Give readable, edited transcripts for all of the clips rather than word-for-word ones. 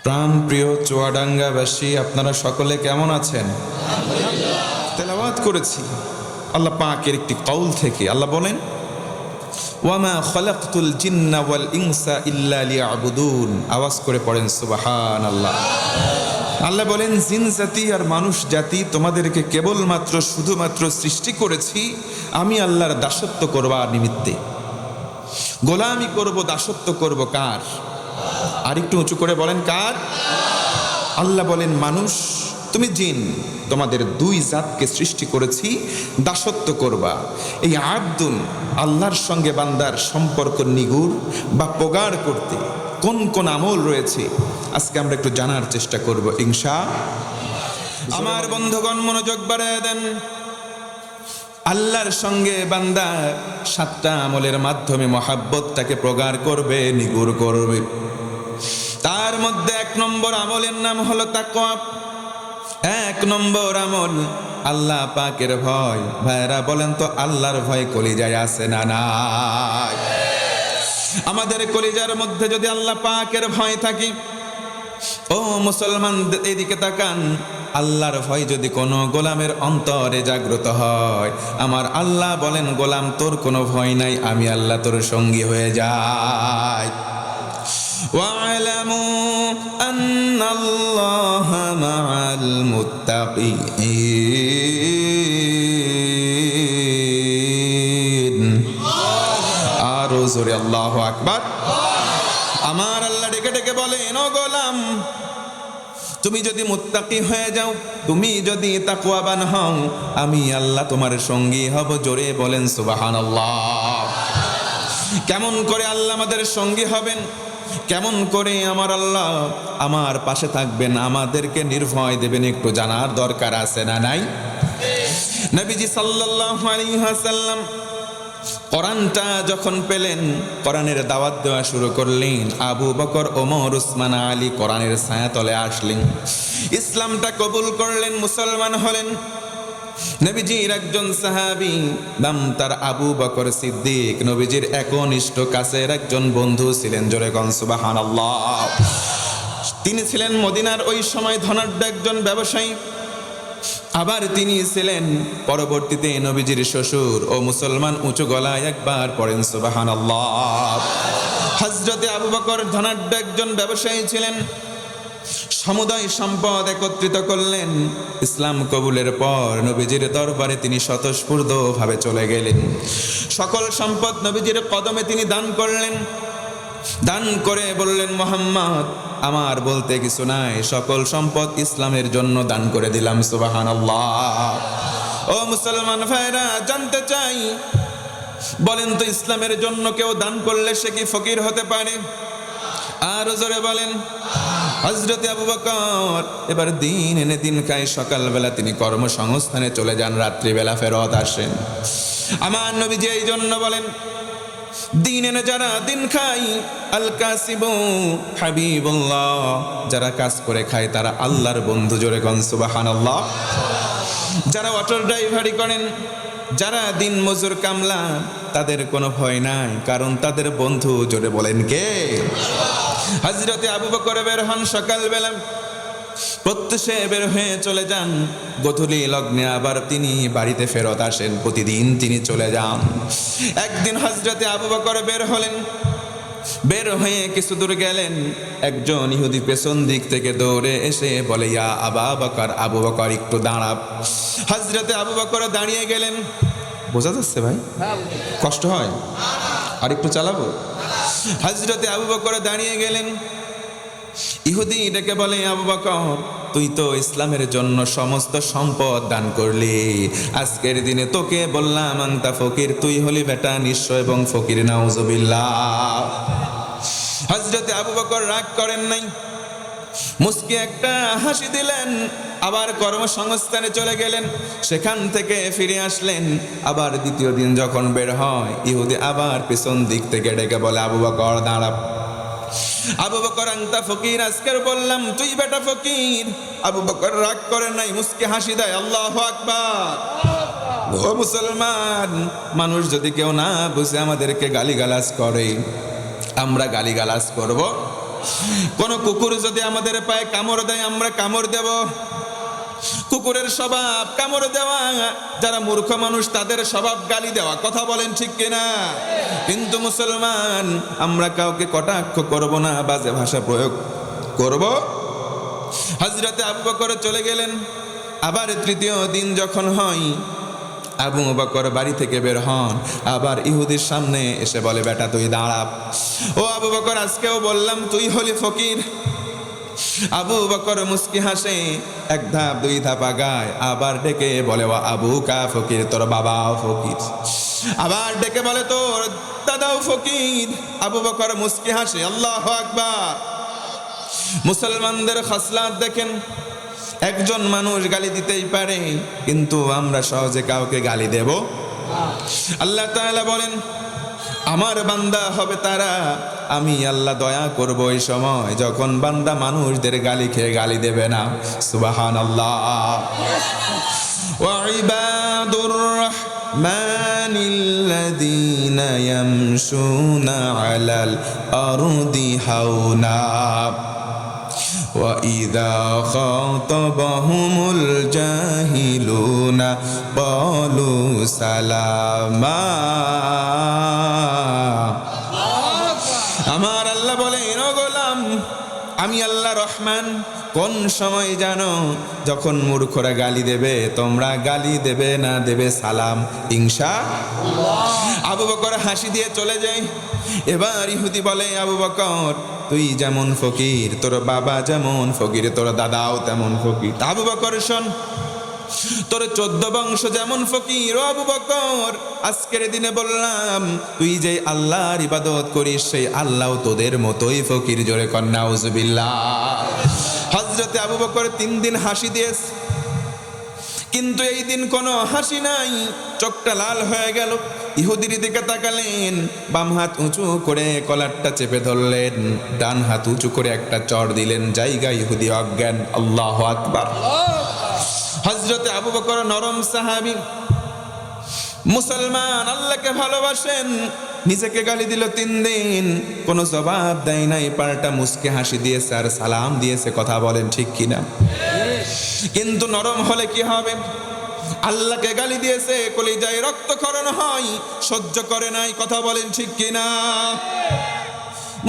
প্রাণ প্রিয় চুয়াডাঙ্গাবাসী, আপনারা সকলে কেমন আছেন? তেলাওয়াত করেছি আল্লাহ পাকের একটি কওল থেকে। আল্লাহ বলেন, ওয়ামা খালাকতুল জিন্না ওয়াল ইনসা ইল্লা লিয়াবুদুন। আওয়াজ করে পড়েন সুবহানাল্লাহ। আল্লাহ বলেন, জিন জাতি আর মানুষ জাতি তোমাদেরকে কেবলমাত্র শুধুমাত্র সৃষ্টি করেছি আমি আল্লাহর দাসত্ব করবার নিমিত্তে। গোলামি করব, দাসত্ব করব কার? আর একটু উঁচু করে বলেন, কার? আল্লাহ বলেন, মানুষ তুমি জিন, তোমাদের দুই জাতকে সৃষ্টি করেছি, দাসত্ব করবা। এই আব্দুন, আল্লাহর সঙ্গে বান্দার সম্পর্ক নিগুড় বা প্রগাঢ় করতে কোন কোন আমল রয়েছে আজকে আমরা একটু জানার চেষ্টা করব ইনশাআল্লাহ। আমার বন্ধুগণ মনোযোগ বাড়ায় দেন। আল্লাহর সঙ্গে বান্দা 7টা আমলের মাধ্যমে মহাব্বতটাকে প্রগাঢ় করবে, নিগুড় করবে। তার মধ্যে 1 নম্বর আমলের নাম হলো তাকওয়া। 1 নম্বর আমল আল্লাহ পাকের ভয়। ভাইরা বলেন তো, আল্লাহর ভয় কলিজায় আছে না নাই? আমাদের কলিজার মধ্যে যদি আল্লাহ পাকের ভয় থাকে, ও মুসলমান এদিকে তাকান, আল্লাহর ভয় যদি কোনো গোলামের অন্তরে জাগ্রত হয়, আমার আল্লাহ বলেন, গোলাম তোর কোনো ভয় নাই, আমি আল্লাহ তোর সঙ্গী হয়ে যাই। ওয়া'লামু আন্নাল্লাহা মা'আল মুত্তাকিন। আরো জোরে আল্লাহু আকবার। আমার আল্লাহ ডেকে ডেকে বলেন, ও গোলাম, তুমি যদি মুত্তাকি হয়ে যাও, তুমি যদি তাকওয়াবান হও, আমি আল্লাহ তোমার সঙ্গী হব। জোরে বলেন সুবহানাল্লাহ। কেমন করে আল্লাহ আমাদের সঙ্গী হবেন? কেমন করে আমার আল্লাহ আমার পাশে থাকবেন, আমাদেরকে নির্ভয় দেবেন, একটু জানার দরকার আছে না নাই? নবীজি সাল্লাল্লাহু আলাইহি ওয়াসাল্লাম কোরআনটা যখন পেলেন, কোরআনের দাওয়াত দেওয়া শুরু করলেন। আবু বকর, ওমর, উসমান, আলী কোরআনের ছায়াতলে আসলেন, ইসলামটা কবুল করলেন, মুসলমান হলেন। নবীজির একজন সাহাবী, নাম তার আবু বকর সিদ্দিক, নবীজির একনিষ্ঠ কাছের একজন বন্ধু ছিলেন। জোরে কোন সুবহানাল্লাহ। তিনি ছিলেন মদিনার ওই সময় ধনাঢ্য একজন ব্যবসায়ী। আবার তিনি ছিলেন পরবর্তীতে নবীজির শ্বশুর। ও মুসলমান, উঁচু গলায় একবার পড়েন সুবহানাল্লাহ। হযরতে আবু বকর ধনাঢ্য একজন ব্যবসায়ী ছিলেন। সমুদয় সম্পদ একত্রিত করলেন। ইসলাম কবুলের পর নবীজির দরবারে তিনি স্বতঃস্ফূর্তভাবে চলে গেলেন। সকল সম্পদ নবীজির কদমে তিনি দান করলেন। দান করে বললেন, মুহাম্মদ, আমার বলতে কিছু নাই, সকল সম্পদ ইসলামের জন্য দান করে দিলাম। সুবহানাল্লাহ। ও মুসলমান ভাইরা, জানতে চাই, বলেন তো, ইসলামের জন্য কেউ দান করলে সে কি ফকির হতে পারে? আর জোরে বলেন। হযরতে আবু বকর এবার দিন এনে দিন খায়। সকালবেলা তিনি কর্মসংস্থানে চলে যান, রাত্রিবেলা ফেরত আসেন। আমার নবীজি এই জন্য বলেন, দিন এনে যারা দিন খায়, আল কাসিবু হাবিবুল্লাহ, যারা কাজ করে খায় তারা আল্লাহর বন্ধু। জোরে কোন সুবহানাল্লাহ। যারা অটো ড্রাইভারি করেন, যারা দিন মজুর কামলা, তাদের কোনো ভয় নাই, কারণ তাদের বন্ধু। জোরে বলেন কে? হযরতে আবু বকর বের হন সকালবেলা, প্রত্যুষে বের হয়ে চলে যান। গোধূলি লগ্নে আবার তিনি বাড়িতে ফেরত আসেন। প্রতিদিন তিনি চলে যান। একদিন হযরতে আবু বকর বের হলেন। বের হয়ে কিছু দূর গেলেন, একজন ইহুদি পেছন দিক থেকে দৌড়ে এসে বলে, ইয়া আবা বকর, আবু বকর একটু দাঁড়া। হযরতে আবু বকর দাঁড়িয়ে গেলেন। বোঝা যাচ্ছে ভাই? কষ্ট হয়? আর একটু চালাবো? হযরতে আবু বকর দাঁড়িয়ে গেলেন। ইহুদি ডেকে বলে, আবু বকর, তুই তো ইসলামের জন্য সমস্ত সম্পদ দান করলি, আজকের দিনে তোকে বললাম আনতা ফকির, তুই হলি বেটা নিঃস্ব এবং ফকির। নাউজুবিল্লাহ। হযরতে আবু বকর রাগ করেন নাই, মুস্কি একটা হাসি দিলেন। আবার কর্মসংস্থানে চলে গেলেন। সেখান থেকে ফিরে আসলেন। আবার দ্বিতীয় দিন যখন বের হয়, ইহুদি আবার পেছন দিক থেকে ডেকে বলে, আবু বকর দাঁড়া। আবু বকর, আনতা ফকির, আজকের বললাম তুই বেটা ফকির। আবু বকর রাগ করেন নাই, মুস্কি হাসি দেয়। আল্লাহু আকবার। ও মুসলমান, মানুষ যদি কেউ না বুঝে আমাদেরকে গালিগালাজ করে, আমরা গালিগালাজ করব কোন কুকুর যদি আমাদের পায়ে কামড় দেয় আমরা কামড় দেব? কুকুরের স্বভাব কামড় দেওয়া, যারা মূর্খ মানুষ তাদের স্বভাব গালি দেওয়া। কথা বলেন ঠিক কিনা? কিন্তু মুসলমান আমরা কাউকে কটাক্ষ করব না, বাজে ভাষা প্রয়োগ করব। হযরতে আবু বকর চলে গেলেন। আবার তৃতীয় দিন যখন হয়, আবু বকর বাড়ি থেকে বের হন, আবার ইহুদির সামনে এসে বলে, বেটা তুই দাঁড়া। ও আবু বকর, আজকেও বললাম তুই হলি ফকির। আবু বকর মুস্কি হাসে, এক ধাপ দুই ধাপ আগায়, আবার ডেকে বলে, ও আবু কা ফকির, তোর বাবাও ফকির। আবার ডেকে বলে, তোর দাদাও ফকির। আবু বকর মুস্কি হাসে, আল্লাহু আকবার। মুসলমানদের খাসলাত দেখেন, একজন মানুষ গালি দিতেই পারে, কিন্তু আমরা সহজে কাউকে গালি দেব? আল্লাহ তাআলা বলেন, আমার বান্দা হবে তারা, আমি আল্লাহ দয়া করব এই সময় যখন বান্দা মানুষদের গালি খেয়ে গালি দেবে না। সুবহানাল্লাহ। ওয়া ইবাদুর রাহমানিল্লাযীনা ইয়ামশুনা আলাল আরদি হাওনা وَإِذَا خَاطَبَهُمُ الْجَاهِلُونَ قَالُوا سَلَامًا। আমার আল্লাহ বলেন, ও গোলাম, আমি আল্লাহ রহমান। কোন সময় জানো? যখন মূর্খরা গালি দেবে, তোমরা গালি দেবে না, দেবে সালাম, ইনশাআল্লাহ। আবু বকর হাসি দিয়ে চলে যায়। এবার ইহুদি বলে, আবু বকর তুই যেমন ফকির, তোর বাবা যেমন ফকির, তোর দাদাও তেমন ফকির। আবু বকর শোন, তোর 14 বংশ যেমন ফকির। ও আবু বকর, আজকের দিনে বললাম তুই যে আল্লাহর ইবাদত করিস, সেই আল্লাহ তোদের মতোই ফকির। জোরে কর নাউজুবিল্লাহ। হযরতে আবু বকর 3 দিন হাসি দিয়েছে, কিন্তু এই দিন কোনো হাসি নাই, চোখটা লাল হয়ে গেল। ইহুদির দিকে তাকালেন, বাম হাত উঁচু করে কলারটা চেপে ধরলেন, ডান হাত উঁচু করে একটা চড় দিলেন, জায়গা ইহুদি অজ্ঞান। আল্লাহু আকবার। হযরতে আবু বকর নরম সাহাবী, মুসলমান, আল্লাহকে ভালোবাসেন, নিজেকে গালি দিল 3 দিন, কোনো জবাব দেয় নাই, পাল্টা মুস্কি হাসি দিয়েছে আর সালাম দিয়েছে। কথা বলেন ঠিক কিনা? কিন্তু নরম হলে কি হবে? আল্লাহকে গালি দিয়েছে, কলিজায় রক্তক্ষরণ হয়, সহ্য করে নাই। কথা বলেন ঠিক কিনা?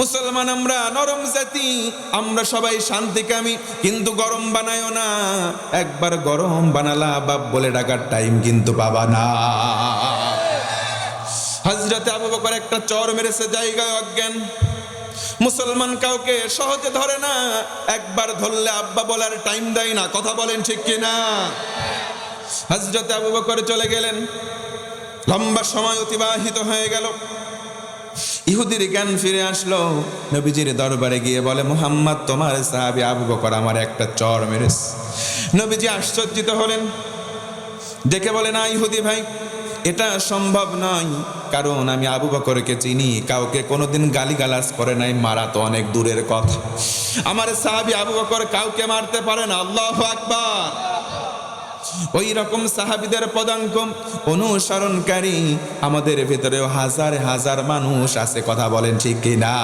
মুসলমান আমরা নরম জাতি, আমরা সবাই শান্তিকামী, কিন্তু গরম বানায়ও না। একবার গরম বানালা বাপ বলে ডাকার টাইম কিন্তু পাবা না। হযরতে আবু বকর একটা চর মেরেছে, জায়গায় অজ্ঞান। মুসলমান কাউকে সহজে ধরে না, একবার ধরলে আব্বা বলার টাইম দেয় না। কথা বলেন ঠিক কিনা? হযরতে আবু বকর চলে গেলেন, লম্বা সময় অতিবাহিত হয়ে গেল। ইহুদির জ্ঞান ফিরে আসলো, নবীজির দরবারে গিয়ে বলে, মুহাম্মদ তোমার সাহাবী আবু বকর আমার একটা চর মেরেছে। নবীজি আশ্চর্যিত হলেন, দেখে বলে, না ইহুদি ভাই, এটা সম্ভব নয়, কারণ আমি আবু বকরকে চিনি, কাউকে কোনোদিন গালিগালাজ করে নাই, মারা তো অনেক দূরের কথা। আমার সাহাবী আবু বকর কাউকে মারতে পারে না। আল্লাহু আকবার। ওই রকম সাহাবীদের পদাঙ্ক অনুসরণকারী আমাদের ভিতরেও হাজার হাজার মানুষ আছে। কথা বলেন ঠিক কিনা?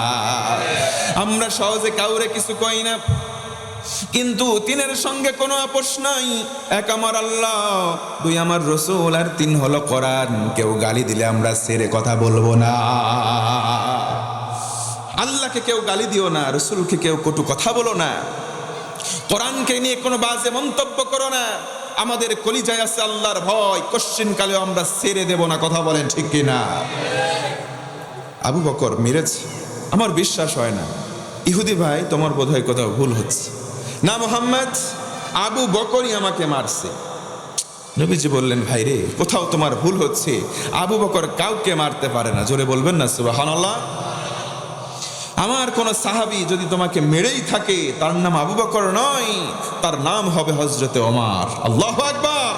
আমরা সহজে কাউরে কিছু কই না, কিন্তু 3 সঙ্গে কোনো আপোষ নাই। 1 আমার আল্লাহ, 2 আমার রসুল, আর 3 হলো কোরআন। কেউ গালি দিলে আমরা ছেড়ে কথা বলবো না। আল্লাহকে কেউ গালি দিও না, রসুলকে কেউ কটু কথা বলো না, কোরআনকে নিয়ে কোনো বাজে মন্তব্য করো না। আমাদের কলিজায় আছে আল্লাহর ভয়, কোশ্চিন কালেও আমরা ছেড়ে দেব না। কথা বলেন ঠিক কিনা? আবু বকর মেরেছে, আমার বিশ্বাস হয় না। ইহুদি ভাই, তোমার বোধহয় কোথাও ভুল হচ্ছে। না মুহাম্মদ, আবু বকরই আমাকে মারছে। নবীজি বললেন, ভাই রে, কোথাও তোমার ভুল হচ্ছে, আবু বকর কাউকে মারতে পারে না। জোরে বলবেন না সুবহানাল্লাহ। আমার কোন সাহাবী যদি তোমাকে মেরেই থাকে, তার নাম আবু বকর নয়, তার নাম হবে হযরতে ওমর। আল্লাহু আকবার।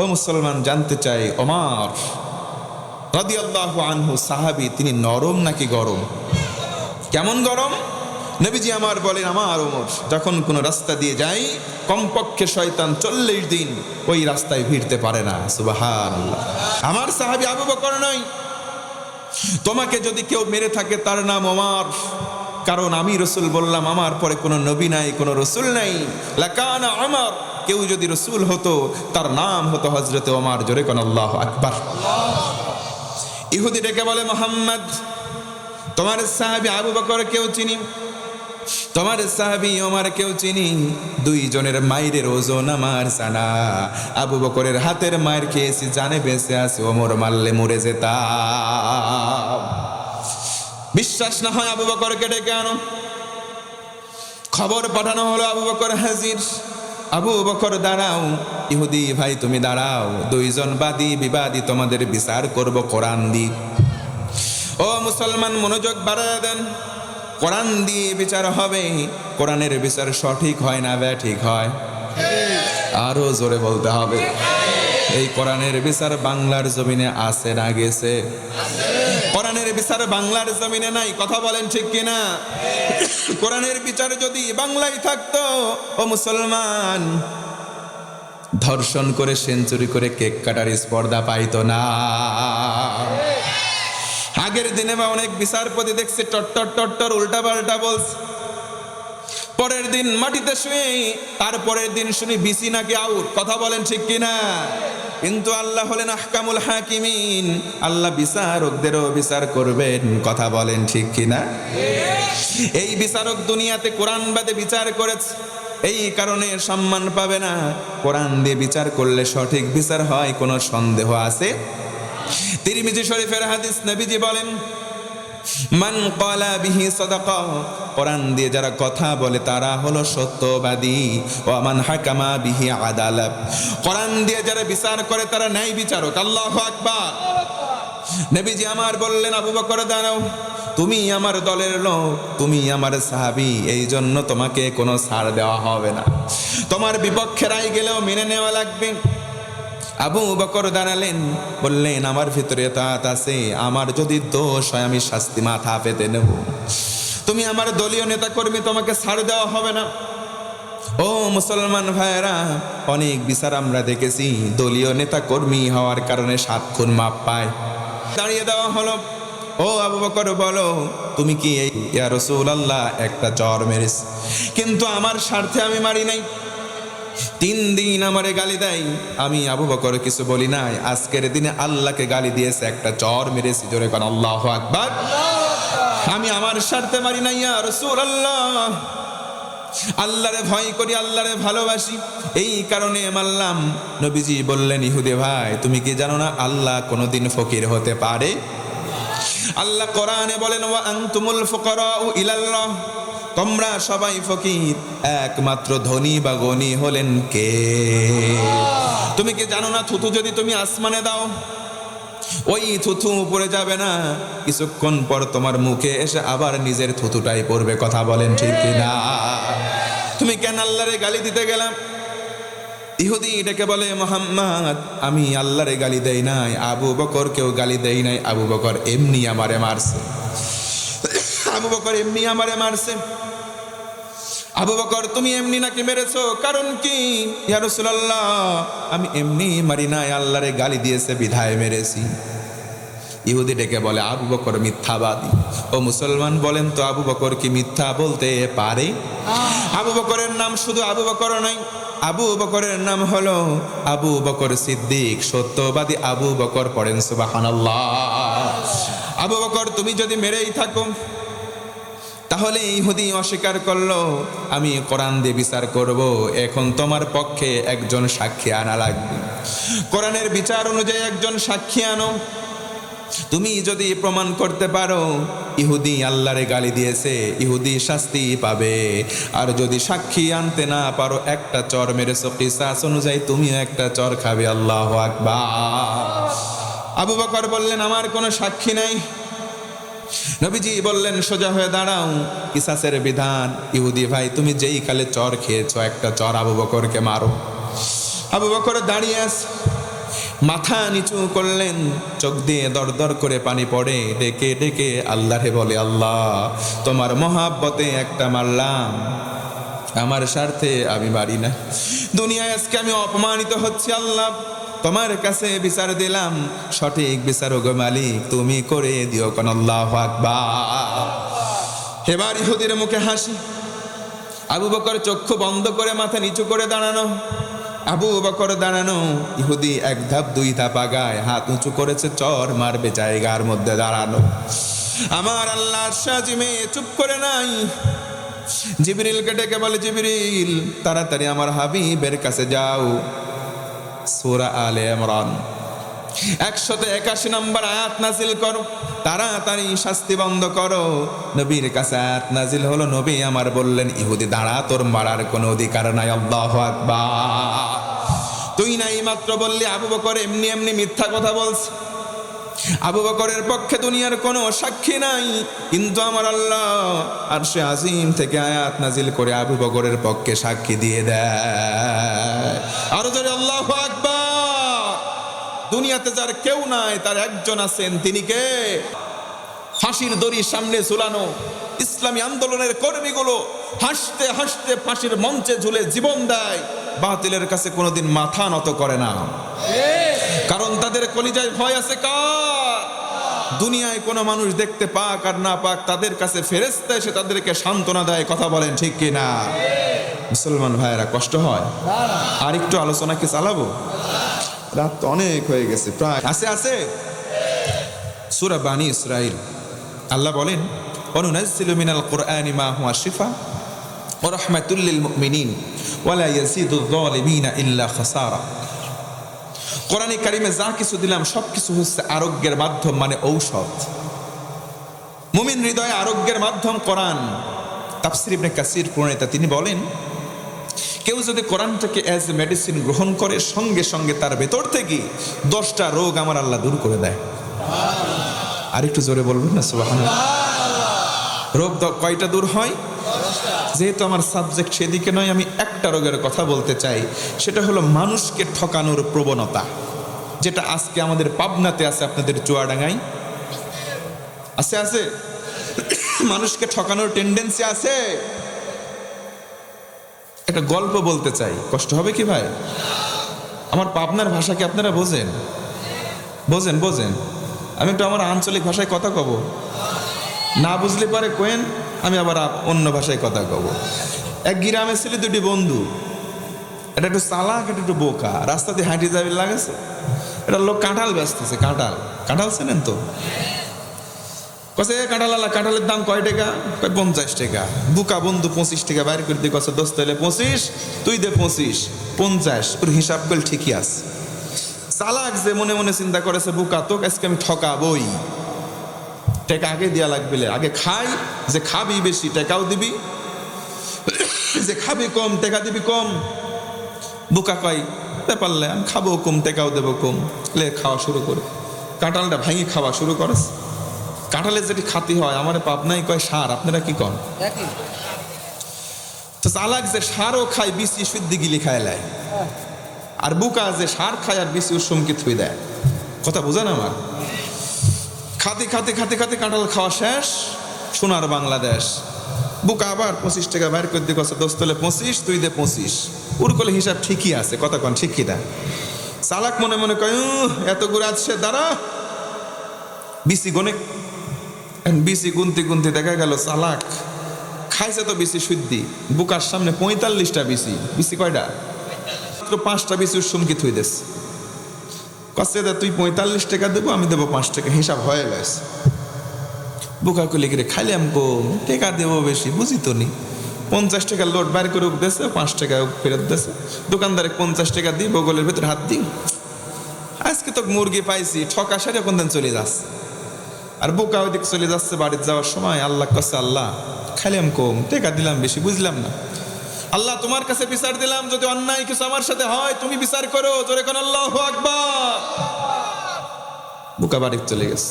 ও মুসলমান, জানতে চাই ওমর রাদিয়াল্লাহু আনহু সাহাবী, তিনি নরম নাকি গরম? কেমন গরম? নবীজি আমার বলেন, আমার ওমর যখন কোনো রাস্তা দিয়ে যাই, কমপক্ষে শয়তান 40 দিন ওই রাস্তায় ভিড়তে পারে না। সুবহানাল্লাহ। আমার সাহাবী আবু বকর নয়। তোমাকে যদি কেউ মেরে থাকে, তার নাম ওমর। কারণ আমি রসুল বললাম আমার পরে কোনো নবী নাই, কোনো রসুল নাই। লাকানা ওমর, কেউ যদি রসুল হতো তার নাম হতো হযরতে ওমর। জোরে কোন আল্লাহু আকবার। ইহুদি ডেকে বলে, মুহাম্মদ, তোমার সাহাবী আবু বকর কেউ চিনি, তোমার সাহাবী ওমর কেউ চিনি, দুইজনের মায়ের ওজন আমার জানা। আবু বকরের হাতের মায়ের খেয়েছি, জানে বেঁচে আছে, ওমর মারলে মরে যেতাম। বিশ্বাস না হয় আবু বকরকে ডেকে আনো। খবর পাঠানো হলো, আবু বকর হাজির। আবু বকর দাঁড়াও, ইহুদি ভাই তুমি দাঁড়াও, দুইজন বাদী বিবাদী তোমাদের বিচার করব কোরআন দিয়ে। ও মুসলমান মনোযোগ বাড়ায় দেন, কোরআন দিয়ে বিচার হবে। কোরআনের বিচার সঠিক হয় না ঠিক হয়? আরো জোরে বলতে হবে। এই কোরআনের বিচার বাংলার জমিনে আছে না গেছে? কোরআনের বিচার বাংলার জমিনে নাই, কথা বলেন ঠিক কিনা? কোরআনের বিচার যদি বাংলায় থাকতো, ও মুসলমান, ধর্ষণ করে সেঞ্চুরি করে কেক কাটার স্পর্ধা পাইতো না। আগের দিনে বা অনেক বিচারপতি দেখছে টট্টর টট্টর উল্টা পাল্টা বলছে, পরের দিন মাটিতে শুয়ে, তারপরের দিন শুনি বিসি নাকি আউট, কথা বলেন ঠিক কিনা? কিন্তু আল্লাহ হলেন আহকামুল হাকিমিন, আল্লাহ বিচারকদেরও বিচার করবেন, কথা বলেন ঠিক কিনা? এই বিচারক দুনিয়াতে কোরআন বাদে বিচার করেছে, এই কারণে সম্মান পাবে না। কোরআন দিয়ে বিচার করলে সঠিক বিচার হয়, কোনো সন্দেহ আছে? তিরমিজি শরীফের হাদিস, নবীজি বলেন, মান ক্বালা বিহি সাদাকা, কোরআন দিয়ে যারা কথা বলে তারা হলো সত্যবাদী। ওয়া মান হাকামা বিহি আদালা, কোরআন দিয়ে যারা বিচার করে তারা ন্যায় বিচারক। আল্লাহু আকবার। নবীজি আমার বললেন, আবু বকর দাঁড়াও, তুমি আমার দলের লোক, তুমি আমার সাহাবী, এই জন্য তোমাকে কোনো ছাড় দেওয়া হবে না, তোমার বিপক্ষে রায় গেলেও মেনে নেওয়া লাগবে। আবু বকর দাঁড়ালেন, বললেন, আমার ভিতরে তাত আছে, আমার যদি দোষ হয় আমি শাস্তি মাথা পেতে নেব, তুমি আমার দলীয় নেতা কর্মী, তোমাকে ছাড় দেওয়া হবে না। ও মুসলমান ভাইয়েরা, অনেক বিচার আমরা দেখেছি দলীয় নেতা কর্মী হওয়ার কারণে 7 খুন মাপ পায়। দাঁড়িয়ে দেওয়া হলো, ও আবু বকর বলো, তুমি কি ইয়া রাসূলুল্লাহ একটা চর মেরেছ? কিন্তু আমার স্বার্থে আমি মারি নাই। 3 দিন আমারে গালি দেয়, আমি আবু বকর কিছু বলি নাই। আজকের দিনে আল্লাহকে গালি দিয়েছে, একটা চর মেরেছি। জোরে কোন আল্লাহু আকবার। আমি আমার স্বার্থে মারি নাই ইয়া রাসূলুল্লাহ, আল্লাহরে ভয় করি, আল্লাহরে ভালোবাসি, এই কারণে মারলাম। নবীজি বললেন, ইহুদি ভাই তুমি কি জানো না আল্লাহ কোনোদিন ফকির হতে পারে? আল্লাহ কোরআনে বলেন, ওয়া আনতুমুল ফুকারাউ ইলাল্লাহ, তোমরা সবাই ফকির, একমাত্র ধনী বা গনি হলেন কে? তুমি কি জানো না থুতু যদি তুমি আসমানে দাও, ওই থুতু উপরে যাবে না, কিছুক্ষণ পর তোমার মুখে এসে আবার নিজের থুতুটাই পড়বে, কথা বলেন ঠিক কিনা? তুমি কেন আল্লাহরে গালি দিতে গেলাম? ইহুদি ডেকে বলে, মুহাম্মদ, আমি আল্লাহরে গালি দেই নাই, আবু বকর কেউ গালি দেই নাই, আবু বকর এমনি আমারে মারছে, আবু বকর এমনি আমারে মারছে। আবু বকর তুমি এমনি নাকি মেরেছো? কারণ কি? ইয়া রাসূলুল্লাহ, আমি এমনি মারি নাই, আল্লাহরে গালি দিয়েছে বিধায় মেরেছি। ইহুদি ডেকে বলে, আবু বকর মিথ্যাবাদী। ও মুসলমান বলেন তো, আবু বকর কি মিথ্যা বলতে পারে? আবু বকরের নাম শুধু আবু বকর নয়, আবু বকরের নাম হলো আবু বকর সিদ্দিক, সত্যবাদী আবু বকর। পড়েন সুবহানাল্লাহ। আবু বকর তুমি যদি মেরেই থাকো, তাহলে ইহুদি অস্বীকার করলো, আমি কোরআন দিয়ে বিচার করব, এখন তোমার পক্ষে একজন সাক্ষী আনা লাগবে। কোরআনের বিচার অনুযায়ী একজন সাক্ষী আনো। তুমি যদি প্রমাণ করতে পারো ইহুদি আল্লাহরে গালি দিয়েছে, ইহুদি শাস্তি পাবে। আর যদি সাক্ষী আনতে না পারো, একটা চর মেরেছো, কিসাস অনুযায়ী তুমিও একটা চর খাবে। আল্লাহু আকবার। আবু বকর বললেন, আমার কোনো সাক্ষী নাই। নবীজি বললেন, সোজা হয়ে দাঁড়াও, কিসাসের বিধান। ইহুদি ভাই তুমি যেই কালে চর খেয়েছো, একটা চর আবু বকরকে মারো। আবু বকর দাঁড়িয়ে আছে, মাথা নিচু করলেন, চোখ দিয়ে দর দর করে পানি পড়ে, ডেকে ডেকে আল্লাহরে বলে, আল্লাহ তোমার মহাব্বতে একটা মারলাম, আমার স্বার্থে আমি মারি না। দুনিয়ায় আজকে আমি অপমানিত হচ্ছি, আল্লাহ তোমার কাছে বিচার দিলাম, সঠিক বিচারক মালিক তুমি করে দিও। কোন আল্লাহু আকবার। এবার ইহুদির মুখে হাসি। আবু বকর চক্ষু বন্ধ করে মাথা নিচু করে দাঁড়ানো। আবু বকর দাঁড়ানো, ইহুদি এক ধাপ দুই ধাপ আগায়, হাত উঁচু করেছে, চর মারবে জায়গার মধ্যে দাঁড়ানো। আমার আল্লাহর সাজিমে চুপ করে নাই। জিবরিলকে ডেকে বলে, জিবরিল তাড়াতাড়ি আমার হাবিবের কাছে যাও, সূরা আলে ইমরান 181 নম্বর আয়াত নাজিল করো, তাড়াতাড়ি শাস্তি বন্ধ করো। নবীর কাছে আয়াত নাজিল হলো, নবী আমার বললেন, ইহুদি দাঁড়া, তোর মারার কোনো অধিকার নাই। আল্লাহু আকবার। তুই নাই মাত্র বললি আবু বকর এমনি এমনি মিথ্যা কথা বলছে। আবু বকরের পক্ষে দুনিয়ার কোনো সাক্ষী নাই, কিন্তু আমার আল্লাহ আরশে আজিম থেকে আয়াত নাজিল করে আবু বকরের পক্ষে সাক্ষী দিয়ে দেয়। আরো জোরে আল্লাহু আকবার। দুনিয়াতে যার কেউ নাই, তার একজন আছেন, তিনি কে? ফাঁসির দড়ির সামনে ঝুলানো ইসলামী আন্দোলনের কর্মীগুলো হাসতে হাসতে ফাঁসির মঞ্চে ঝুলে জীবন দেয়, বাতিলের কাছে কোনোদিন মাথা নত করে না, কারণ তাদের কলিজায় ভয় আছে কার? দুনিয়ায় কোনো মানুষ দেখতে পাক আর না পাক, তাদের কাছে ফেরেশতা এসে তাদেরকে সান্ত্বনা দেয়। কথা বলেন ঠিক কিনা? মুসলমান ভাইয়েরা, কষ্ট হয়? আর একটু আলোচনা কি চালাবো? রাত তো অনেক হয়ে গেছে, প্রায় আছে। সূরা বানী ইসরাইল আল্লাহ বলেন, অনুনাজ্জিলু মিনাল কুরআনি মা হুয়া শিফা ওয়া রাহমাতুল লিল মুমিনিন ওয়া লা ইয়াজিদুয যালিমিনা ইল্লা খাসারা। কোরআনে কারিমে যা কিছু দিলাম সব কিছু হচ্ছে আরোগ্যের মাধ্যম, মানে ঔষধ। মুমিন হৃদয়ে আরোগ্যের মাধ্যম কোরআন। তাফসীর ইবনে কাসির প্রণেতা তিনি বলেন, কেউ যদি কোরআনটাকে অ্যাজ এ মেডিসিন গ্রহণ করে, সঙ্গে সঙ্গে তার ভেতর থেকে 10টা রোগ আমার আল্লাহ দূর করে দেয়। আর একটু জোরে বলবেন না সুবহানাল্লাহ। রোগ কয়টা দূর হয়? যেহেতু আমার সাবজেক্ট সেদিকে নয়, আমি একটা রোগের কথা বলতে চাই, সেটা হলো মানুষকে ঠকানোর প্রবণতা, যেটা আজকে আমাদের পাবনাতে আছে, আপনাদের চুয়াডাঙ্গায় আছে। মানুষকে ঠকানোর টেন্ডেন্সি আছে। একটা গল্প বলতে চাই, কষ্ট হবে কি ভাই? আমার পাবনার ভাষা কি আপনারা বোঝেন? আমি একটু আমার আঞ্চলিক ভাষায় কথা কব, না বুঝলে পারে কোয়েন, আমি আবার অন্য ভাষায় কথা কব। এক গ্রামে ছিল দুটি বন্ধু, এটা একটু চালাক, এটা একটু বোকা। রাস্তাতে হাঁটি যাবে লাগেছে, এটা লোক কাঁঠাল বেচতেছে। কাঁঠাল চেনেন তো? কছে কাঁঠালালা, কাঁঠালের দাম কয় টাকা? 50 টাকা। বুকা বন্ধু 25 টাকা বাইর করে দিয়ে কছে, দোস্ত হলে 25, তুই দে 25, 50। ওর হিসাব করলে ঠিকই আছে। চালাক যে মনে মনে চিন্তা করেছে, বুকা তোকে আজকে আমি ঠকাবই, টাকা আগে দেওয়া লাগবে, আগে খাই, যে খাবি বেশি টাকাও দিবি, যে খাবি কম টাকা দিবি কম। বুকা কয়, পারলে আমি খাবো কম, টাকাও দেবো কম। লে খাওয়া শুরু করে, কাঁঠালটা ভাঙি খাওয়া শুরু করেস। কাঁঠালের যেটি খাতি হয়, আমার পাবনাই কয় সার, আপনারা কি কন? তো চালাক যে সারও খায়, বিসি শুদ্ধি গিলি খায় লাই, আর বুকা যে সার খায় আর বিসি উৎসমকে থুই দেয়। কথা বোঝেন আমার? খাতে কাঁঠাল খাওয়া শেষ, সোনার বাংলাদেশ। বুকা আবার 25 টাকা বাইর করে দিয়ে কছে, দোস্ত হলে 25, তুই দে 25। ওর কলে হিসাব ঠিকই আছে। কথা কন ঠিক কি দেয়? চালাক মনে মনে কয়, এত গুড় আছে, দাঁড়া বিসি গনে। বিসি গুনতে দেখা গেল চালাক খাইছে তো বিসি শুদ্ধি, বুকার সামনে 45টা বিসি কয়টা? 5টা বিসি সুমকি থুই দেস। কচ্ছে দা তুই 45 টাকা দেবো, আমি দেবো 5 টাকা, হিসাব হয়ে গেছে। বুকা কলি করে খাইলাম কম, টাকা দেবো বেশি, বুঝি তো নি। 50 টাকা লোড বাইর করে দেছে, 5 টাকা ফেরত দেছে। দোকানদারে 50 টাকা দিই, বগলের ভেতরে হাত দিই, আজকে তো মুরগি পাইছি, ঠকা সারে কোন দিন চলে যাচ্ছে। আর বুকা ওইদিক চলে যাচ্ছে বাড়িতে যাওয়ার সময়, আল্লাহ কাছে, আল্লাহ খাইলাম কম, টাকা দিলাম বেশি, বুঝলাম না। আল্লাহ তোমার কাছে বিচার দিলাম, যদি অন্যায় কিছু আমার সাথে হয় তুমি বিচার করো। জোরে কোন আল্লাহু আকবার। বুকা বাড়িতে চলে গেছে।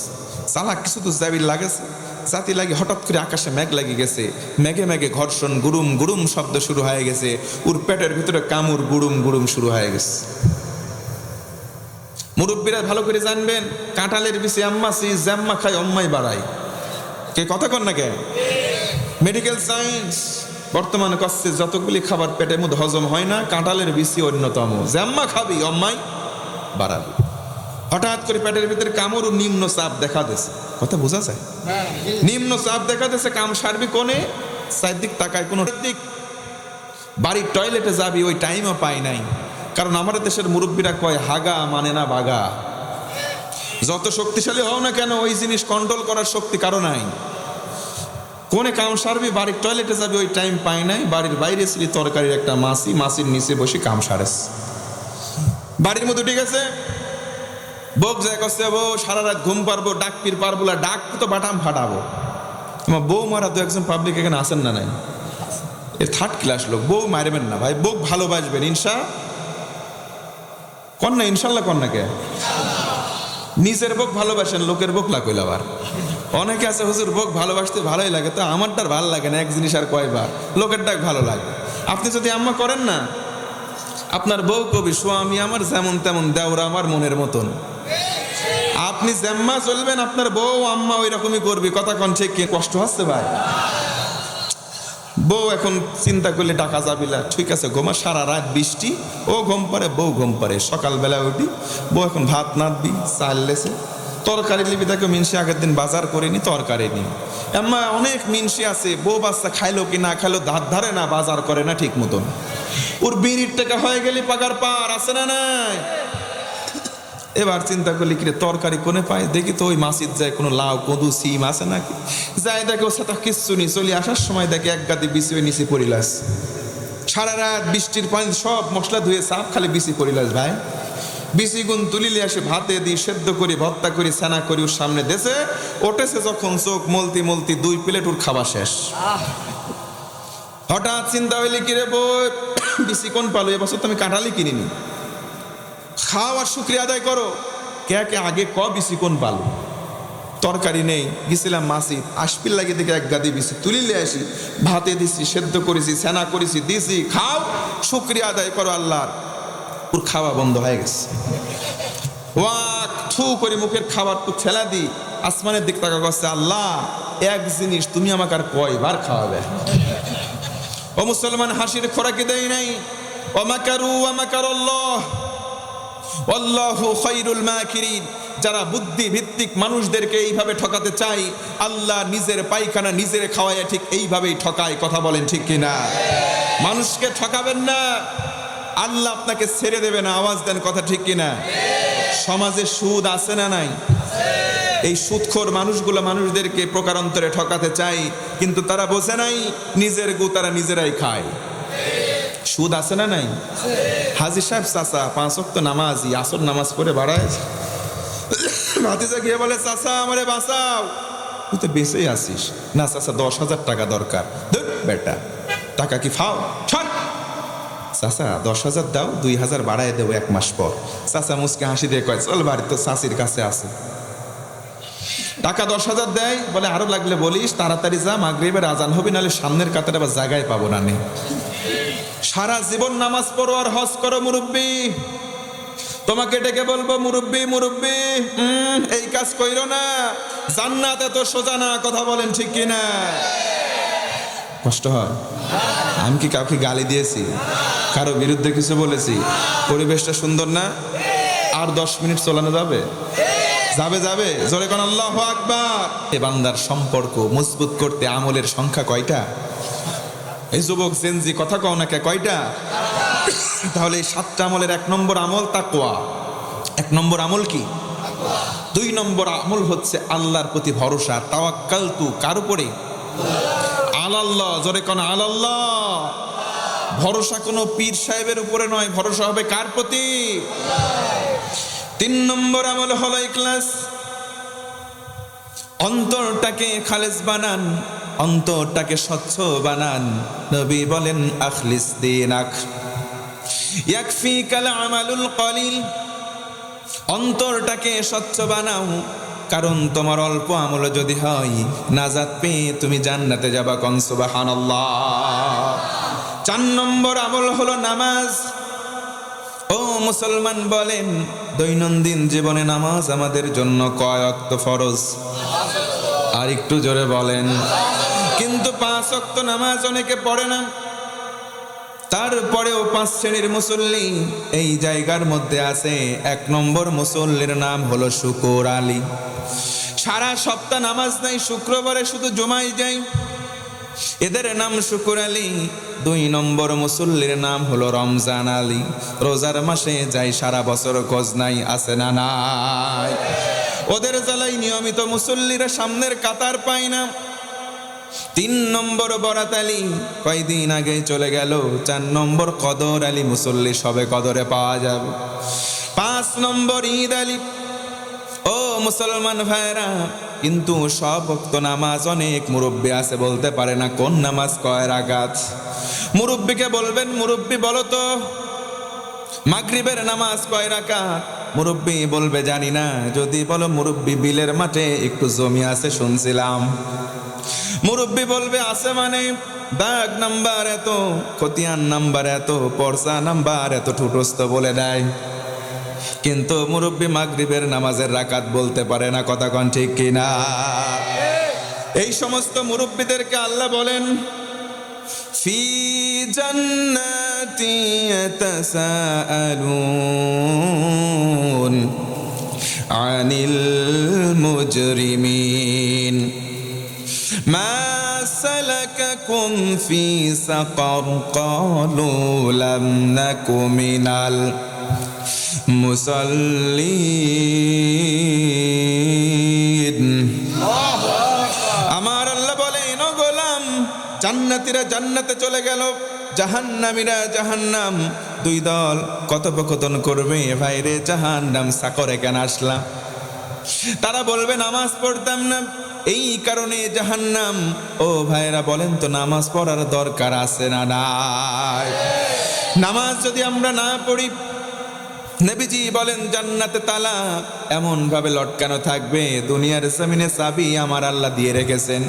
চালাক কিছু তো যাবি লাগেছে, জাতি লাগে। হঠাৎ করে আকাশে মেঘ লাগিয়ে গেছে, মেঘে ঘর্ষণ, গুড়ুম গুড়ুম শব্দ শুরু হয়ে গেছে। ওর পেটের ভিতরে কামড় গুড়ুম গুড়ুম শুরু হয়ে গেছে। মুরব্বীরা ভালো করে জানবেন, কাঁঠালের বিচি আম্মাসি জ্যাম্মা খায়, অম্মাই বাড়ায়। কে কথা কন না কে? মেডিকেল সায়েন্স বর্তমানে কচ্ছে যতগুলি খাবার পেটের মধ্যে হজম হয় না, কাঁঠালের বিচি অন্যতম। জ্যাম্মা খাবি, অম্মাই বাড়াবি। হঠাৎ করে পেটের ভিতরে কামড় ও নিম্ন চাপ দেখা দিয়েছে, কথা বোঝা যায়? নিম্ন চাপ দেখা দিয়েছে, কাম সারবি কোনে, চারদিক তাকায় কোনো দিক, বাড়ির টয়লেটে যাবি ওই টাইমও পাই নাই। কারণ আমাদের দেশের মুরব্বীরা কয় হাগা মানে না বাগা। যত শক্তিশালী হও না কেন ওই জিনিস কন্ট্রোল করার শক্তি কারো নাই। কোনে কাম সারবি, বাড়ির টয়লেটে যাবি ওই টাইম পাই নাই। বাড়ির বাইরে ছিলি তরকারির একটা মাছি, মাছির নিচে বসে কাম সারেস। বাড়ির মধ্যে ঠিক আছে, বউ যায় কষ্ট বউ সারা রাত ঘুম পারবো, ডাক পির পারবো না, ডাক তো বাটাম ফাটাবো। আমার বউ মারা তো একজন পাবলিক এখানে আসেন না নাই, এ থার্ড ক্লাস লোক। বউ মারবেন না ভাই, বউ ভালোবাসবেন ইনশা কন্যা, ইনশাল্লাহ কন্যাকে নিজের বউক ভালোবাসেন, লোকের বউক লাগাইল। আবার অনেকে আছে হুজুর বউক ভালোবাসতে ভালোই লাগে, তো আমারটার ভালো লাগে না, এক জিনিস আর কয়বার, লোকের ডাক ভালো লাগে। আপনি যদি আম্মা করেন না, আপনার বউ কবি স্বামী আমার যেমন তেমন, দেওরা আমার মনের মতন। আপনি যেম্মা চলবেন, আপনার বউ আম্মা ওই রকমই করবি। কথা কন ঠিক কি? কষ্ট হচ্ছে ভাই? বউ এখন চিন্তা করলে ডাকা যাবি না, ঠিক আছে ঘুমা, সারা রাত বৃষ্টি, ও ঘুম পারে, বউ ঘুম পারে। সকালবেলা উঠি, বউ এখন ভাত নাড়বি, চাল লেছে, তরকারি লিবি, তাকে মিনসি আগের দিন বাজার করে নি, তরকারি নি। আম্মা অনেক মিনসি আছে, বউ বাচ্চা খাইলো কি না খাইলো, ধার ধারে না, বাজার করে না ঠিক মতন। ওর বিড়ির টাকা হয়ে গেলে পাকার পার আছে না নাই? এবার চিন্তা করলি কিরে তরকারি কোনে পায়, দেখি তো ওই মাসিদ যায়, কোনো লাউ কদু সিম আছে নাকি, যাই দেখে ও সাথে কিচ্ছু নি। চলি আসার সময় দেখে এক গাদি বিছি ওই নিচে পড়িলাস। সারা রাত বৃষ্টির পানি সব মশলা ধুয়ে সাপ খালি বিছি পড়িলাস ভাই। বিসি গুণ তুলিলে আসে ভাতে দিই, সেদ্ধ করি, ভর্তা করি, ছানা করি, ওর সামনে দেশে ওঠেছে যখন, চোখ মলতি মলতি 2 প্লেট ওর খাওয়া শেষ। হঠাৎ চিন্তা হইলে কিরে বই বিসি কোন পালো, এবছর তো আমি কাঁঠালি কিনিনি, খাওয়ার শুক্রিয়া আদায় করো। কে কে আগে ক বিসি কোন পালো, তরকারি নেই, গেছিলাম মাসি, আসপিল লাগে দেখে এক গাদি বিসি তুলিলে আসি, ভাতে দিছি, সেদ্ধ করেছি, ছানা করেছি, দিছি, খাও, শুক্রিয়া আদায় করো আল্লাহর। ওর খাওয়া বন্ধ হয়ে গেছে। ওয়াক থু করে মুখের খাবার তো ফেলা দি, আসমানের দিক তাকা করছে, আল্লাহ এক জিনিস তুমি আমাকে আর কয়বার খাওয়াবে? ও মুসলমান, হাসির খোরাকি দেয় নাই। ওয়ামাকারু ওয়ামাকারাল্লাহ আল্লাহু খায়রুল মাকিরিন। যারা বুদ্ধি ভিত্তিক মানুষদেরকে এইভাবে ঠকাতে চাই, আল্লাহ নিজের পায়খানা নিজের খাওয়ায় ঠিক এইভাবেই ঠকায়। কথা বলেন ঠিক কিনা? মানুষকে ঠকাবেন না, আল্লাহ আপনাকে ছেড়ে দেবে না। আওয়াজ দেন কথা ঠিক কিনা? সমাজে সুদ আছে না নাই? এই সুদখোর মানুষগুলো মানুষদেরকে প্রকারান্তরে ঠকাতে চাই, কিন্তু তারা বোঝে নাই নিজের গু তারা নিজেরাই খায়। সুদ আছে না নাই? হাজি সাহেব চাচা 5 ওয়াক্ত নামাজি, আসর নামাজ পড়ে বাড়ায়, ভাতিজা গিয়ে বলে চাচা আমারে বাঁচাও। তুই তো বেঁচেই আসিস না চাচা, 10,000 টাকা দরকার। ধুর বেটা, টাকা কি ফাও? ছাড় চাচা, 10,000 দাও, 2,000 বাড়ায় দেবো 1 মাস পর। চাচা মুসকে হাসি দিয়ে কয় চল বাড়ি, তো চাচির কাছে আছে। টাকা 10,000 দেয়, বলে আরো লাগলে বলিস, তাড়াতাড়ি যা, মাগরিবের আজান হবে, নাহলে সামনের কাতারে আবার জায়গায় পাবো না। নেই সারা জীবন নামাজ পড়ো আর হজ করো মুরব্বি, তোমাকে ডেকে বলবো মুরব্বি মুরব্বি, এই কাজ কইরো না, জান্নাত এত সোজা না। কথা বলেন ঠিক কিনা? কষ্ট হয়? আমি কি কাউকে গালি দিয়েছি, কারো বিরুদ্ধে কিছু বলেছি? পরিবেশটা সুন্দর না? আর 10 মিনিট চলানো যাবে? যাবে যাবে, জোরে কোন আল্লাহু আকবার। এ বান্দার সম্পর্ক মজবুত করতে আমলের সংখ্যা কয়টা? এই যুবক জেনজি কথা কও না কে, কয়টা? তাহলে এই 7টা আমলের 1 নম্বর আমল তাকওয়া। 1 নম্বর আমল কি? 2 নম্বর আমল হচ্ছে আল্লাহর প্রতি ভরসা, তাওয়াক্কালতু। কার উপরে? আলাল্লাহ। জোরে কোন আলাল্লাহ। ভরসা কোনো পীর সাহেবের উপরে নয়, ভরসা হবে কার প্রতি? 3 নম্বর আমল হলো ইখলাস। অন্তরটাকে খালেস বানান, অন্তরটাকে স্বচ্ছ বানান। নবী বলেন আখলিস দীনাক ইয়াকফিকাল আমালুল কলিল। অন্তরটাকে স্বচ্ছ বানাও, কারণ তোমার অল্প আমল যদি হয়, নাজাত পেয়ে তুমি জান্নাতে যাবা। কোন সুবহানাল্লাহ। 4 নম্বর আমল হলো নামাজ। ও মুসলমান বলেন, দৈনন্দিন জীবনে নামাজ আমাদের জন্য কয় ওয়াক্ত ফরজ? আর একটু জোরে বলেন। কিন্তু 5 ওয়াক্ত নামাজ অনেকে পড়ে না। তারপরেও 5 শ্রেণীর মুসল্লি এই জায়গার মধ্যে আছে। 1 নম্বর মুসল্লির নাম হলো শুকুর আলী। সারা সপ্তাহ নামাজ নাই, শুক্রবারে শুধু জুমায় যায়, এদের নাম শুকুর আলী। 2 নম্বর মুসল্লির নাম হলো রমজান আলী। রোজার মাসে যায়, সারা বছর খোঁজ নাই, আছে না নাই? ওদের জ্বালাই নিয়মিত মুসল্লিরা সামনের কাতার পায় না। 3 নম্বর বরাত আলী, কয়দিন আগে চলে গেল। 4 নম্বর কদর আলী, মুসল্লি সবে কদরে পাওয়া যাবে। 5 নম্বর ঈদ আলী। ও মুসলমান ভাইরা, কিন্তু সব ওয়াক্ত নামাজ অনেক মুরব্বী আছে বলতে পারে না কোন নামাজ কয় রাকাত। মুরব্বীকে বলবেন, মুরব্বী বলো তো মাগরিবের নামাজ কয় রাকাত? মুরব্বী বলবে জানি না। যদি বলো মুরব্বী বিলের মাঠে একটু জমি আছে শুনছিলাম, মুরব্বী বলবে আছে মানে দাগ নাম্বার এত, খতিয়ান নাম্বার এত, পর্সা নাম্বার এত, ঠুটস্থ বলে দেয়। কিন্তু মুরব্বী মাগরিবের নামাজের রাকাত বলতে পারে না। কথা কোন ঠিক কিনা? এই সমস্ত মুরব্বীদেরকে আল্লাহ বলেন ফি জান্নাতি ইয়াতাসাআলুন আনিল মুজরিমিন মা সালাকাকুম ফি সাকার ক্বালু লাম নাকু মিনাল মুসাল্লিন। আমার আল্লাহ বলেন, ও গোলাম, জান্নাতীরা জান্নাতে চলে গেল, জাহান্নামীরা জাহান্নাম। 2 দল কথোপকথন করবে, ভাইরে জাহান্নাম সাকরে কেন আসলাম? তারা বলবে নামাজ পড়তাম না, এই কারণে জাহান্নাম। ও ভাইরা বলেন তো নামাজ পড়ার দরকার আছে না নাই? নামাজ যদি আমরা না পড়ি, নবীজি বলেন জান্নাতে তালা এমন ভাবে লটকানো থাকবে, দুনিয়ার জমিনে চাবি আমার আল্লাহ দিয়ে রেখেছেন।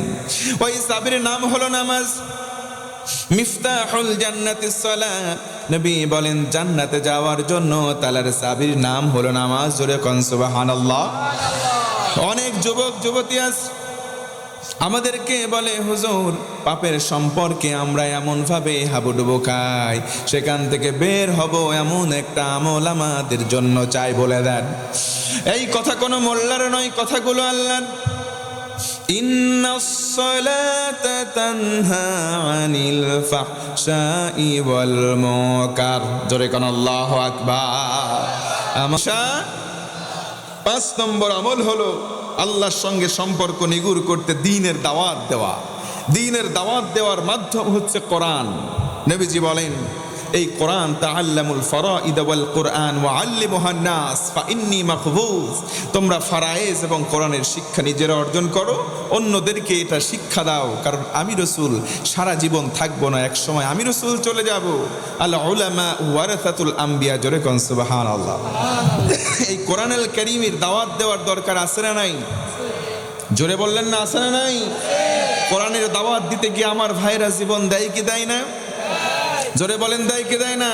ওই চাবির নাম হলো নামাজ। মিফতাহুল জান্নাতিস সালাত। নবী বলেন জান্নাতে যাওয়ার জন্য তালার চাবির নাম হলো নামাজ। জোরে কোন সুবহানাল্লাহ। অনেক যুবক যুবতী আছে আমাদেরকে বলে, হুজুর পাপের সম্পর্কে আমরা এমন ভাবে হাবুডুবু খাই, সেখান থেকে বের হব এমন একটা আমল আমাদের জন্য চাই। বলে দেন এই কথা কোনো মোল্লার নয়, কথাগুলো আল্লাহর। ইন্নাস সালাতা তানহা আনিল ফাহশাই ওয়াল মুনকার। জোরে কোন আল্লাহু আকবার। 5 নম্বর আমল হলো আল্লাহর সঙ্গে সম্পর্ক নিগুড় করতে দ্বীনের দাওয়াত দেওয়া। দ্বীনের দাওয়াত দেওয়ার মাধ্যম হচ্ছে কোরআন। নবীজি বলেন এই কোরআন তাআল্লামুল ফারাইদ ওয়াল কুরআন ওয়া আল্লিমুহান নাস ফা ইন্নী মাকবুজ। তোমরা ফারায়েজ এবং কোরআনের শিক্ষা নিজেরা অর্জন করো, অন্যদেরকে এটা শিক্ষা দাও, কারণ আমি রাসূল সারা জীবন থাকবো না, এক সময় আমি রাসূল চলে যাব। আল উলামা ওয়ারাসাতুল আম্বিয়া। জোরে কোন সুবহানাল্লাহ। এই কোরআনুল কারীমের দাওয়াত দেওয়ার দরকার আছে না নাই? জোরে বললেন না, আছে না নাই? কোরআনের দাওয়াত দিতে গিয়ে আমার ভাইরা জীবন দেয় কি দেয় না? জোরে বলেন দেয় কি দেয় না?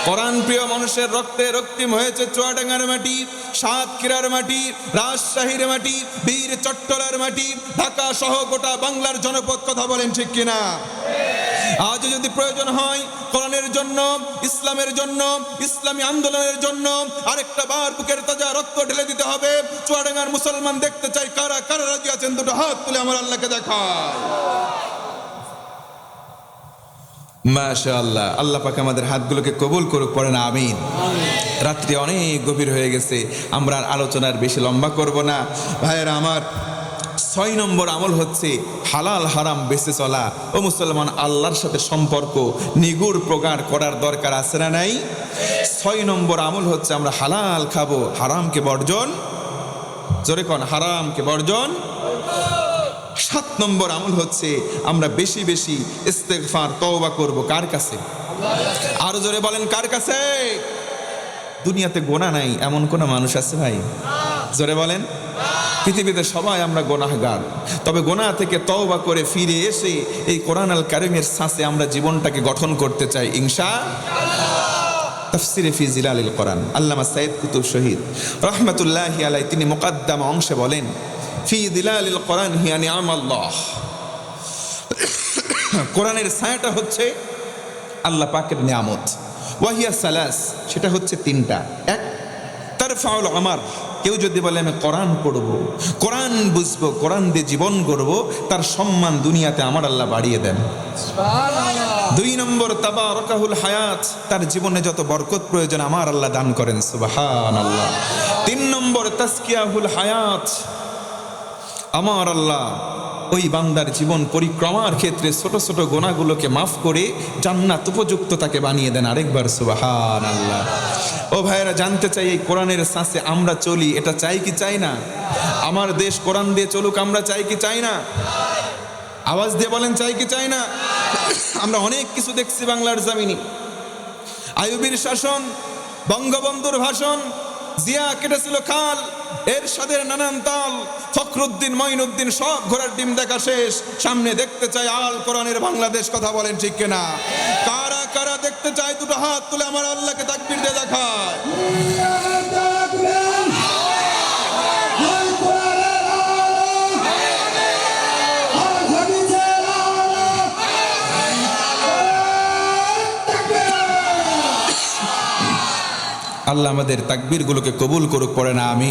কোরআন প্রিয় মানুষের রক্তে রক্তিম হয়েছে চুয়াডাঙ্গার মাটি, সাতক্ষীরার মাটি, রাজশাহীর মাটি, বীর চট্টলার মাটি, ঢাকা সহ গোটা বাংলার জনপদ। কথা বলেন ঠিক কিনা? আজও যদি প্রয়োজন হয় কোরআনের জন্য, ইসলামের জন্য, ইসলামী আন্দোলনের জন্য আরেকটা বার বুকের তাজা রক্ত ঢেলে দিতে হবে। চুয়াডাঙ্গার মুসলমান দেখতে চাই কারা কারা রাজি আছেন, দুটো হাত তুলে আমার আল্লাহকে দেখায়। মাশাআল্লাহ। আল্লাহ পাক আমাদের হাতগুলোকে কবুল করুক, পড়েন আমিন। রাত্রি অনেক গভীর হয়ে গেছে, আমরা আলোচনার বেশি লম্বা করব না। ভাইয়েরা আমার, 6 নম্বর আমল হচ্ছে হালাল হারাম বেঁচে চলা। ও মুসলমান, আল্লাহর সাথে সম্পর্ক নিগুড় প্রগাঢ় করার দরকার আছে না নাই? 6 নম্বর আমল হচ্ছে আমরা হালাল খাবো, হারামকে বর্জন। জোরে কোন, হারামকে বর্জন। 7 নম্বর আমল হচ্ছে আমরা বেশি বেশি ইস্তেগফার তওবা করব। কার কাছে? আরো জোরে বলেন, কার কাছে? দুনিয়াতে গোনা নাই এমন কোন মানুষ আছে ভাই? জোরে বলেন। পৃথিবীতে সবাই আমরা গুনাহগার, তবে গুনাহ থেকে তওবা করে ফিরে এসে এই কোরআন আল কারীমের ছাঁচে আমরা জীবনটাকে গঠন করতে চাই ইনশাআল্লাহ। তাফসিরে ফি জিলালিল কোরআন আল্লামা সাইয়্যিদ কুতুব শহীদ রাহমাতুল্লাহি আলাইহি তিনি মুকাদ্দামা অংশে বলেন, ফি জিলালিল কোরআন হিয়া নিআমাল্লাহ। কোরআনের ছায়াটা হচ্ছে আল্লাহ পাকের নিয়ামত। ওয়াহিয়া সালাস, সেটা হচ্ছে তিনটা। এক, তারফাউল আমার, কেউ যদি বলে আমি কোরআন পড়ব, কোরআন বুঝবো, কোরআন দিয়ে জীবন গড়ব, তার সম্মান দুনিয়াতে আমার আল্লাহ বাড়িয়ে দেন। দুই নম্বর, তাবারাকাহুল হায়াত, তার জীবনে যত বরকত প্রয়োজন আমার আল্লাহ দান করেন, সুবহানাল্লাহ। তিন নম্বর, তাসকিয়াহুল হায়াত, আমার আল্লাহ ওই বান্দার জীবন পরিক্রমার ক্ষেত্রে ছোট ছোট গোনাগুলোকে মাফ করে জান্নাত উপযুক্ত তাকে বানিয়ে দেন। আরেকবার সুবহানাল্লাহ। ও ভাইয়েরা, জানতে চাই এই কোরআনের সাথে আমরা চলি, এটা চাই কি চাই না? আমার দেশ কোরআন দিয়ে চলুক, আমরা চাই কি চাই না? আওয়াজ দিয়ে বলেন, চাই কি চাই না? আমরা অনেক কিছু দেখছি বাংলার জমিনে। আইয়ুবীর শাসন, বঙ্গবন্ধুর ভাষণ, জিয়া কেটেছিল খাল, এরশাদের নানান তাল, ফখরুদ্দিন, মঈনুদ্দিন, সব ঘোড়ার ডিম দেখা শেষ। সামনে দেখতে চাই আল কোরআনের বাংলাদেশ। কথা বলেন ঠিক কিনা? কারা কারা দেখতে চাই? দুটো হাত তুলে আমার আল্লাহকে তাকবীর দিয়ে দেখায়। আল্লাহ আমাদের তাকবীরগুলোকে কবুল করুক, পড়ে না আমি।